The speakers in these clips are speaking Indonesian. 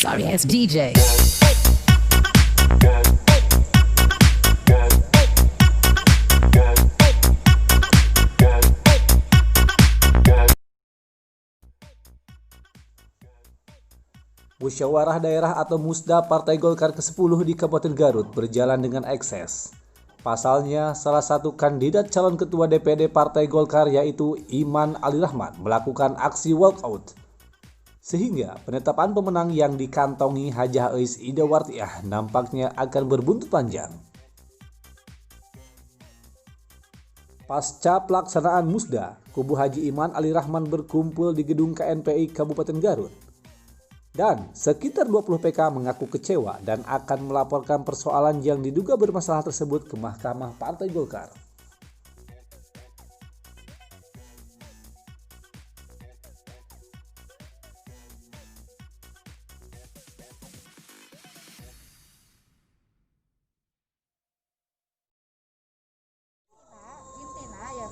sorry ass DJ. Musyawarah Daerah atau Musda Partai Golkar ke-10 di Kabupaten Garut berjalan dengan ekses. Pasalnya, salah satu kandidat calon ketua DPD Partai Golkar yaitu Iman Ali Rahman melakukan aksi walkout. Sehingga penetapan pemenang yang dikantongi Hajah Eis Ida Wartiah nampaknya akan berbuntut panjang. Pasca pelaksanaan Musda, kubu Haji Iman Ali Rahman berkumpul di gedung KNPI Kabupaten Garut. Dan sekitar 20 PK mengaku kecewa dan akan melaporkan persoalan yang diduga bermasalah tersebut ke Mahkamah Partai Golkar.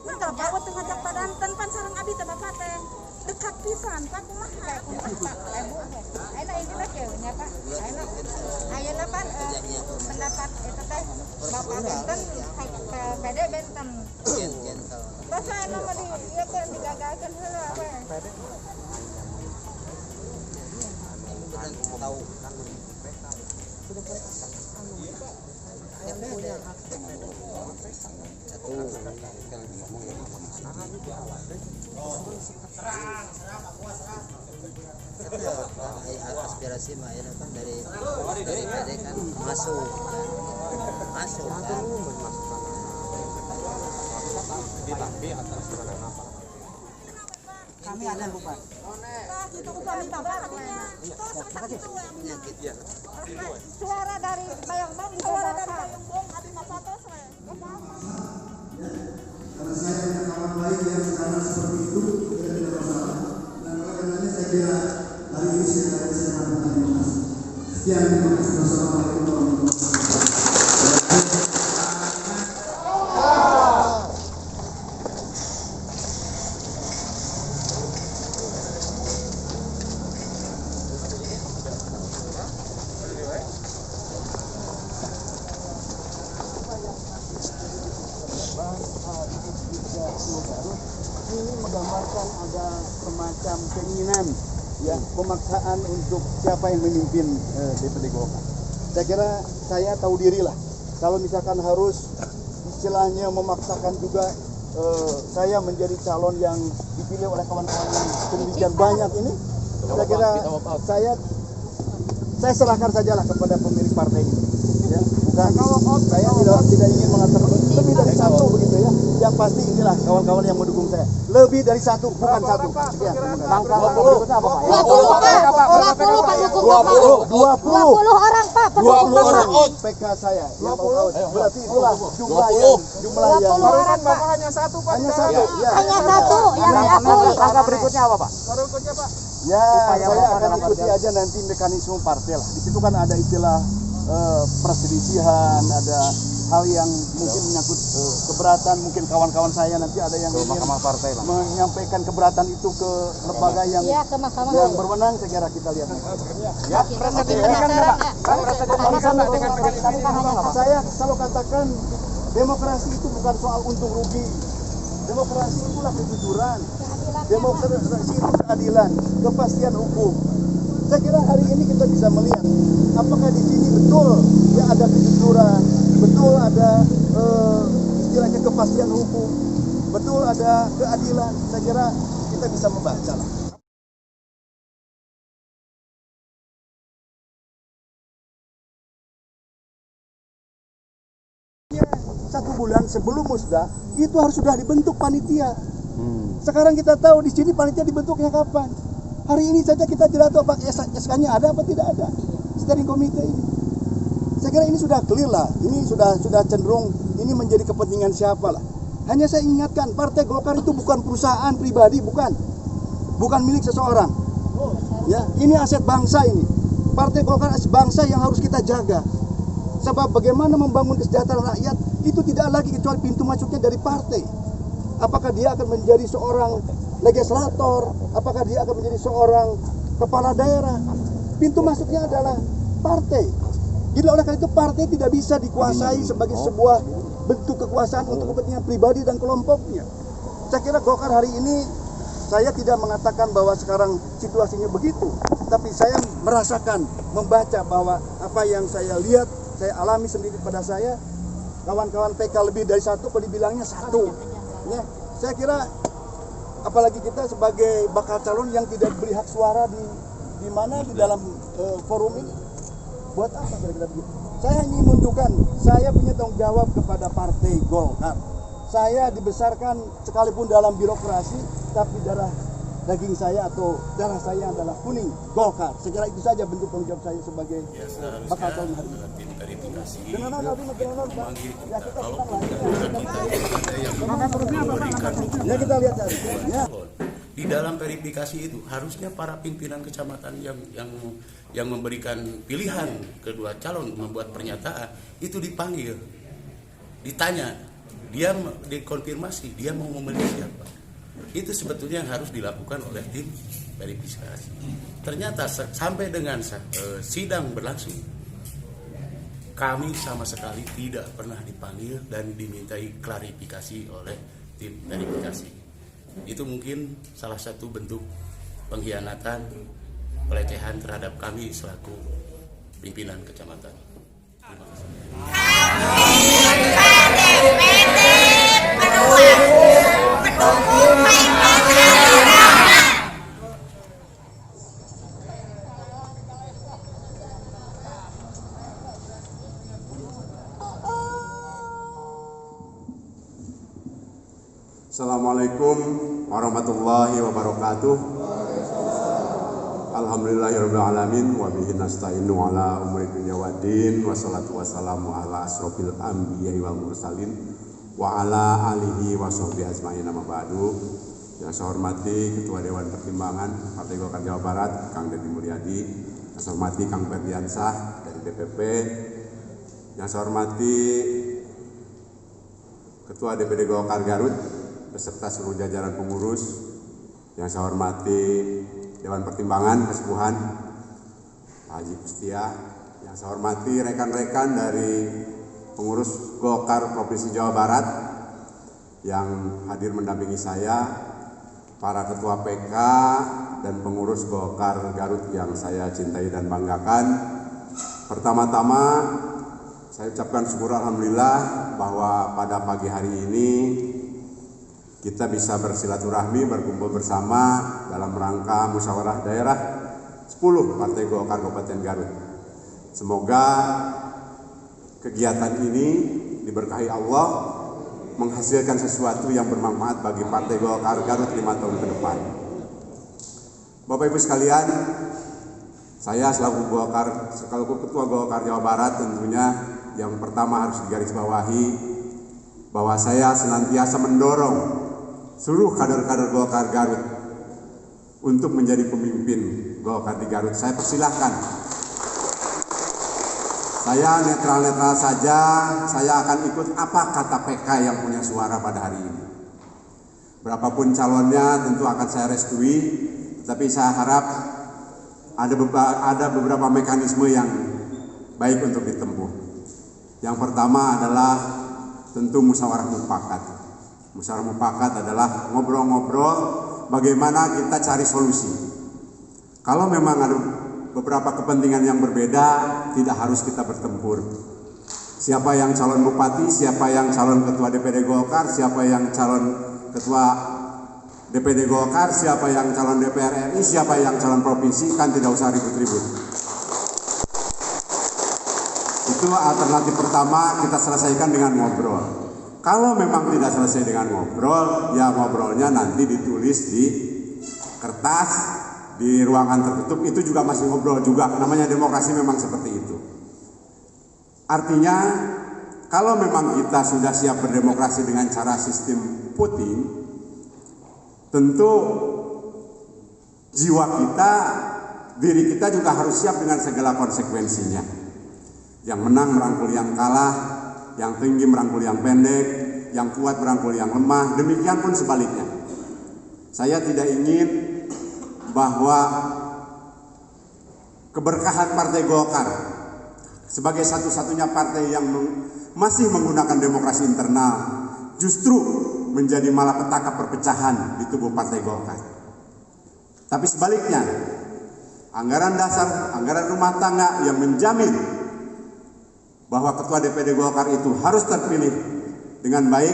Enggak, Pak, waktu ngajak padanten pan sareng abi teh Bapak teh dekat pisan Pak kumaha? Ayeuna ini mah nya Pak. Ayeuna pan pendapat eta teh Bapak benten pede benten. Terus ayeuna mah ieu teh digagalkeun heula we. Tahu aspirasi mah ya kan dari PD kan masuk kan tapi atas mana apa kami ada lupa Itu upah minta hatinya. Suara dari Bayongbong suara dari Bayongbong abi masa tos we. Karena saya punya kawan baik yang sekarang seperti itu tidak masalah. Dan oleh karenanya saya kira hari ini saya melakukan terima kasih. Sekian, terima kasih. Wassalamualaikum warahmatullahi wabarakatuh. Ini menggambarkan ada semacam keinginan ya pemaksaan untuk siapa yang memimpin DPD Golkar. Saya kira saya tahu diri lah kalau misalkan harus istilahnya memaksakan juga saya menjadi calon yang dipilih oleh kawan-kawan yang sedemikian banyak ini. Saya kira saya serahkan sajalah kepada pemilik partai ini. Ya, bukan saya tidak ingin mengatakan lebih dari satu begitu ya. Yang pasti inilah kawan-kawan yang mendukung saya. Lebih dari satu, bukan satu. Sekian. Langkah berikutnya apa Pak? 20 orang Pak. 20 orang PK saya. 20. Berarti itulah jumlah yang orang Pak. hanya satu Pak. Hanya satu. Ya. Hanya satu yang diakui. langkah berikutnya apa Pak? Ya, saya akan ikuti aja nanti mekanisme partai lah. Di situ kan ada istilah perselisihan, ada hal yang mungkin menyangkut keberatan, mungkin kawan-kawan saya nanti ada yang ingin menyampaikan keberatan itu ke lembaga yang berwenang. Saya kira kita lihat. Ya, saya selalu katakan demokrasi itu bukan soal untung rugi. Demokrasi itulah kejujuran. Demokrasi itu keadilan, kepastian hukum. Saya kira hari ini kita bisa melihat apakah di sini betul ya ada kejujuran, betul ada istilahnya kepastian hukum, betul ada keadilan. Saya kira kita bisa membaca lah. Satu bulan sebelum Musda itu harus sudah dibentuk panitia. Sekarang kita tahu di sini panitia dibentuknya kapan. Hari ini saja kita tidak tahu Pak SK-nya ada apa tidak ada. Steering komite ini. Saya kira ini sudah clear lah. Ini sudah cenderung ini menjadi kepentingan siapa lah. Hanya saya ingatkan Partai Golkar itu bukan perusahaan pribadi, bukan. Bukan milik seseorang. Ya, ini aset bangsa ini. Partai Golkar aset bangsa yang harus kita jaga. Sebab bagaimana membangun kesejahteraan rakyat itu tidak lagi kecuali pintu masuknya dari partai. Apakah dia akan menjadi seorang legislator, apakah dia akan menjadi seorang kepala daerah. Pintu masuknya adalah partai. Jadi oleh karena itu partai tidak bisa dikuasai sebagai sebuah bentuk kekuasaan untuk kepentingan pribadi dan kelompoknya. Saya kira Golkar hari ini, saya tidak mengatakan bahwa sekarang situasinya begitu, tapi saya merasakan, membaca bahwa apa yang saya lihat, saya alami sendiri pada saya, kawan-kawan PK lebih dari satu, kalau dibilangnya satu. Ya, saya kira apalagi kita sebagai bakal calon yang tidak beri hak suara di mana di dalam forum ini, buat apa kira-kira begitu? Saya ingin menunjukkan saya punya tanggung jawab kepada Partai Golkar. Saya dibesarkan sekalipun dalam birokrasi, tapi darah daging saya atau darah saya adalah kuning, Golkar. Saya kira itu saja bentuk tanggung jawab saya sebagai bakal calon hari ini. Ya kita lihat tadi. Ya. Di dalam verifikasi itu harusnya para pimpinan kecamatan yang memberikan pilihan kedua calon membuat pernyataan itu dipanggil, ditanya, dia dikonfirmasi dia mau memilih siapa. Itu sebetulnya yang harus dilakukan oleh tim verifikasi. Ternyata sampai dengan sidang berlangsung, kami sama sekali tidak pernah dipanggil dan dimintai klarifikasi oleh tim verifikasi. Itu mungkin salah satu bentuk pengkhianatan, pelecehan terhadap kami selaku pimpinan kecamatan. Terima kasih. Assalamualaikum warahmatullahi wabarakatuh. Alhamdulillahirrahmanirrahim. Wa bihi nasta'inu ala umuri dunya waddin. Wassalatu wassalamu ala asrofil anbiya'i wal mursalin wa ala alihi wa sahbihi ajma'in, amma ba'du. Yang saya hormati Ketua Dewan Pertimbangan Partai Golkar Jawa Barat, Kang Deddy Mulyadi. Yang saya hormati Kang Ferdiansah dari DPP. Yang saya hormati Ketua DPD Golkar Garut beserta seluruh jajaran pengurus. Yang saya hormati Dewan Pertimbangan Kesepuhan Pak Haji Kustia. Yang saya hormati rekan-rekan dari pengurus Golkar Provinsi Jawa Barat yang hadir mendampingi saya, para ketua PK dan pengurus Golkar Garut yang saya cintai dan banggakan. Pertama-tama saya ucapkan syukur alhamdulillah bahwa pada pagi hari ini kita bisa bersilaturahmi, berkumpul bersama dalam rangka musyawarah daerah 10 Partai Golkar Kabupaten Garut. Semoga kegiatan ini diberkahi Allah, menghasilkan sesuatu yang bermanfaat bagi Partai Golkar Garut 5 tahun ke depan. Bapak Ibu sekalian, saya selaku Ketua Golkar Jawa Barat tentunya yang pertama harus digarisbawahi bahwa saya senantiasa mendorong seluruh kader-kader Golkar Garut untuk menjadi pemimpin Golkar di Garut. Saya persilahkan. Saya netral-netral saja, saya akan ikut apa kata PK yang punya suara pada hari ini. Berapapun calonnya tentu akan saya restui, tapi saya harap ada beberapa mekanisme yang baik untuk ditempuh. Yang pertama adalah tentu musyawarah mufakat. Musyawarah mufakat adalah ngobrol-ngobrol bagaimana kita cari solusi. Kalau memang ada beberapa kepentingan yang berbeda, tidak harus kita bertempur. Siapa yang calon bupati, siapa yang calon ketua DPD Golkar, siapa yang calon ketua DPD Golkar, siapa yang calon DPR RI, siapa yang calon provinsi, kan tidak usah ribut-ribut. Itu alternatif pertama, kita selesaikan dengan ngobrol. Kalau memang tidak selesai dengan ngobrol, ya ngobrolnya nanti ditulis di kertas, di ruangan tertutup, itu juga masih ngobrol juga. Namanya demokrasi memang seperti itu. Artinya, kalau memang kita sudah siap berdemokrasi dengan cara sistem voting, tentu jiwa kita, diri kita juga harus siap dengan segala konsekuensinya. Yang menang merangkul yang kalah, yang tinggi merangkul yang pendek, yang kuat merangkul yang lemah, demikian pun sebaliknya. Saya tidak ingin bahwa keberkahan Partai Golkar sebagai satu-satunya partai yang masih menggunakan demokrasi internal justru menjadi malapetaka perpecahan di tubuh Partai Golkar. Tapi sebaliknya, anggaran dasar, anggaran rumah tangga yang menjamin bahwa Ketua DPD Golkar itu harus terpilih dengan baik,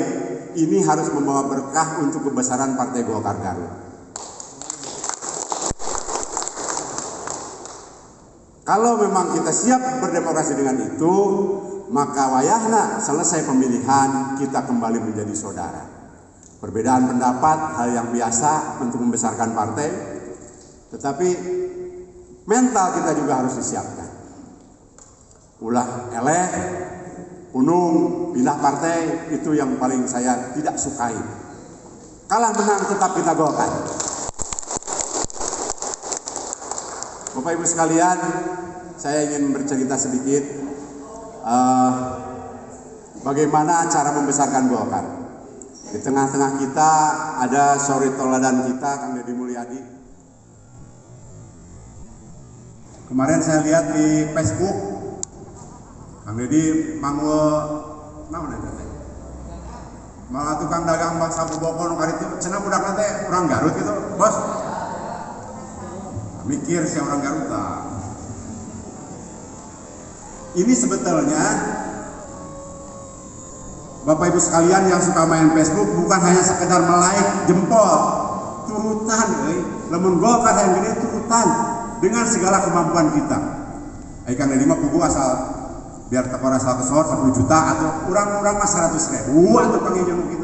ini harus membawa berkah untuk kebesaran Partai Golkar Garut. Kalau memang kita siap berdemokrasi dengan itu, maka wayahna selesai pemilihan kita kembali menjadi saudara. Perbedaan pendapat hal yang biasa untuk membesarkan partai, tetapi mental kita juga harus disiapkan. Ulah eleh, unung, pindah partai, itu yang paling saya tidak sukai. Kalah menang tetap kita golkan. Bapak Ibu sekalian, saya ingin bercerita sedikit bagaimana cara membesarkan Golkar. Di tengah-tengah kita ada suri toladan kita, Kang Deddy Mulyadi. Kemarin saya lihat di Facebook, Kang Deddy malah tukang dagang bangsa bobokon kali itu, cenah budak teh orang Garut gitu, bos. Mikir si orang Garut lah. Ini sebetulnya Bapak Ibu sekalian yang suka main Facebook bukan hanya sekedar melike jempol, turutan, lemon Golkar yang gede turutan dengan segala kemampuan kita. Kang Deddy mah pugu asal biar tekor asal kesor 10 juta atau kurang-kurang mah 100.000 atau panggil gitu.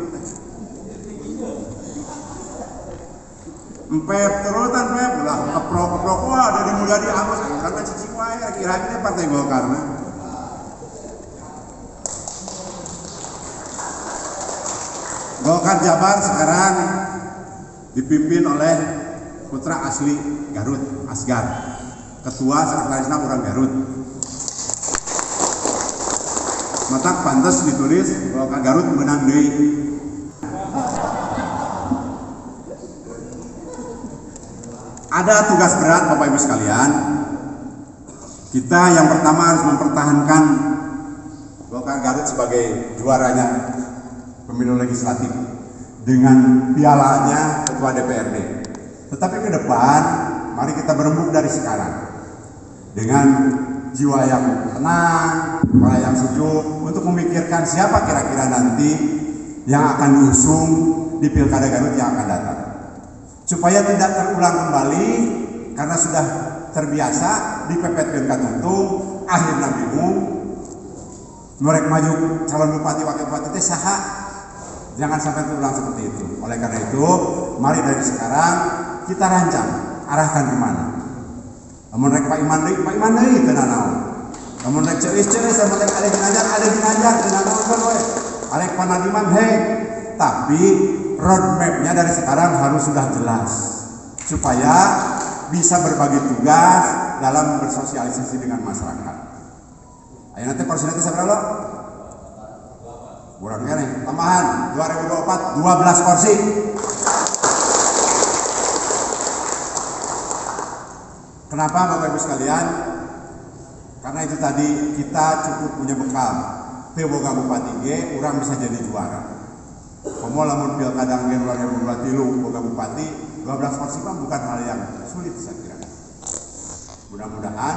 Empep turutan pep ulah keprok wah dari Mulyadi halus karena cicing wae kira-kira Partai Golkar nah. Golkar Jabar sekarang dipimpin oleh putra asli Garut, Asgar. Ketua sekretarisnya orang Garut. Matak pantas ditulis Golkar Garut menang deui. Ada tugas berat Bapak Ibu sekalian. Kita yang pertama harus mempertahankan Golkar Garut sebagai juaranya pemilu legislatif dengan pialanya Ketua DPRD. Tetapi ke depan, mari kita berembuk dari sekarang dengan jiwa yang tenang, kepala yang sejuk untuk memikirkan siapa kira-kira nanti yang akan diusung di Pilkada Garut yang akan datang. Supaya tidak terulang kembali karena sudah terbiasa dipepetkeun ka tuntung, akhirna bingung. Norek maju calon bupati wakil bupati teh saha. Jangan sampai terulang seperti itu. Oleh karena itu, mari dari sekarang kita rancang arahkan kemana. Lamun rek Pak Iman deui teu nanaon. Lamun rek ceuis-ceuis sama rek ada ginajar teu nanaon we. Arek panadiman tapi roadmap-nya dari sekarang harus sudah jelas supaya bisa berbagi tugas dalam bersosialisasi dengan masyarakat. Ayo nanti porsi nanti seberapa lo? Kurangnya nih, tambahan 2024 12 porsi. Kenapa Bapak Ibu sekalian? Karena itu tadi kita cukup punya bekal. Teu boga bupati ge, urang bisa jadi juara. Komo lamun pilkada nggen 2023 boga bupati 12 porsi mah bukan hal yang sulit saya kira. Mudah-mudahan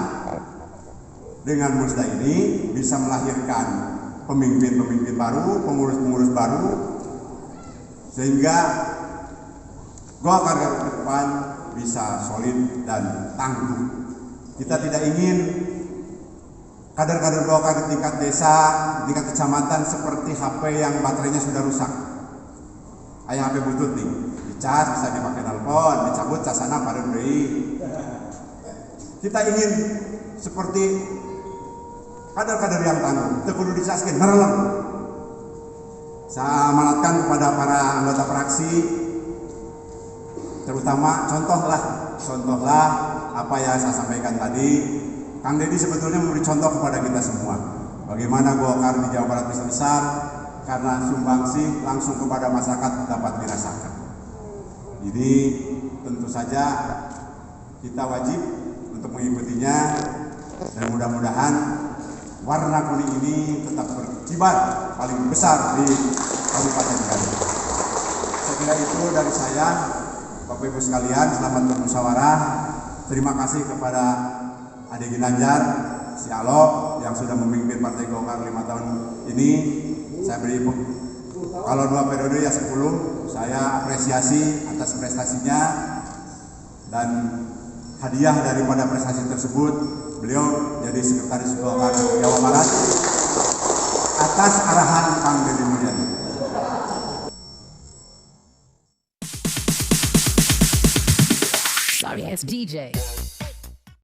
dengan musda ini bisa melahirkan pemimpin-pemimpin baru, pengurus-pengurus baru sehingga Golkar Garut ke depan bisa solid dan tangguh. Kita tidak ingin kader-kader Golkar di tingkat desa, di tingkat kecamatan seperti HP yang baterainya sudah rusak. Aya HP butut nih, dicas bisa dipakai telepon, dicabut casana pareun deui. Kita ingin seperti kader-kader yang tangguh, teu kudu dicaskeun nerelep. Saya amanatkan kepada para anggota fraksi, terutama contohlah apa yang saya sampaikan tadi. Kang Deddy sebetulnya memberi contoh kepada kita semua. Bagaimana Golkar di Jawa Barat bisa besar karena sumbangsi langsung kepada masyarakat dapat dirasakan. Jadi tentu saja kita wajib untuk mengikutinya, dan mudah-mudahan warna kuning ini tetap berkibar paling besar di Kabupaten Garut. Saya kira itu dari saya. Bapak Ibu sekalian, selamat bermusyawarah. Terima kasih kepada Ade Ginanjar, si Alok yang sudah memimpin Partai Golkar 5 tahun ini. Saya beri kalau 2 periode ya 10. Saya apresiasi atas prestasinya, dan hadiah daripada prestasi tersebut beliau jadi sekretaris Golkar Jawa Barat atas arahan Kang Deddy Mulyadi. Sorry, it's DJ.